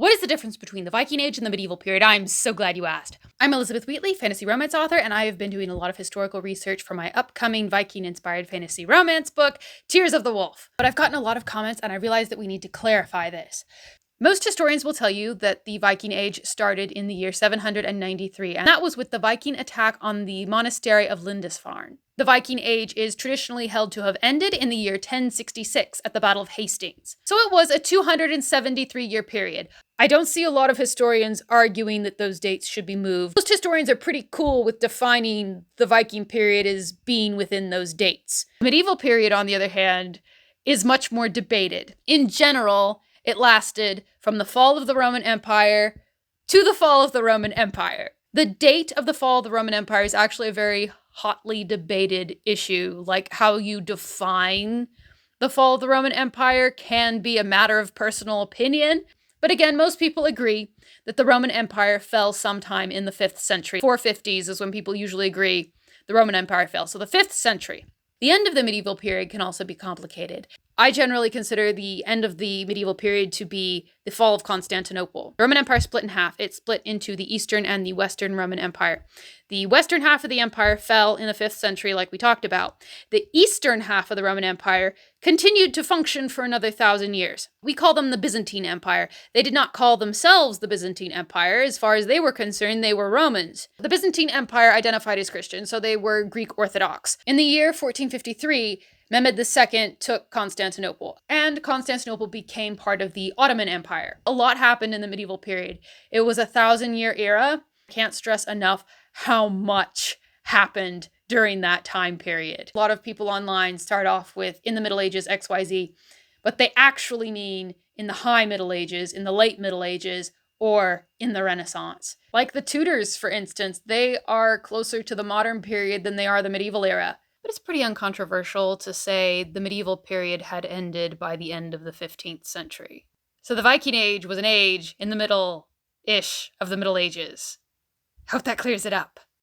What is the difference between the Viking Age and the medieval period? I'm so glad you asked. I'm Elizabeth Wheatley, fantasy romance author, and I have been doing a lot of historical research for my upcoming Viking-inspired fantasy romance book, Tears of the Wolf. But I've gotten a lot of comments, and I realized that we need to clarify this. Most historians will tell you that the Viking Age started in the year 793, and that was with the Viking attack on the monastery of Lindisfarne. The Viking Age is traditionally held to have ended in the year 1066 at the Battle of Hastings. So it was a 273-year period. I don't see a lot of historians arguing that those dates should be moved. Most historians are pretty cool with defining the Viking period as being within those dates. The medieval period, on the other hand, is much more debated. In general, it lasted from the fall of the Roman Empire to the fall of the Roman Empire. The date of the fall of the Roman Empire is actually a very hotly debated issue. Like, how you define the fall of the Roman Empire can be a matter of personal opinion. But again, most people agree that the Roman Empire fell sometime in the 5th century. 450s is when people usually agree the Roman Empire fell. So the 5th century. The end of the medieval period can also be complicated. I generally consider the end of the medieval period to be the fall of Constantinople. The Roman Empire split in half. It split into the Eastern and the Western Roman Empire. The western half of the empire fell in the 5th century, like we talked about. The eastern half of the Roman Empire continued to function for another 1,000 years. We call them the Byzantine Empire. They did not call themselves the Byzantine Empire. As far as they were concerned, they were Romans. The Byzantine Empire identified as Christian, so they were Greek Orthodox. In the year 1453, Mehmed II took Constantinople, and Constantinople became part of the Ottoman Empire. A lot happened in the medieval period. It was a 1,000-year era. Can't stress enough how much happened during that time period. A lot of people online start off with in the Middle Ages XYZ, but they actually mean in the High Middle Ages, in the Late Middle Ages, or in the Renaissance. Like the Tudors, for instance, they are closer to the modern period than they are the medieval era. But it's pretty uncontroversial to say the medieval period had ended by the end of the 15th century. So the Viking Age was an age in the middle-ish of the Middle Ages. Hope that clears it up.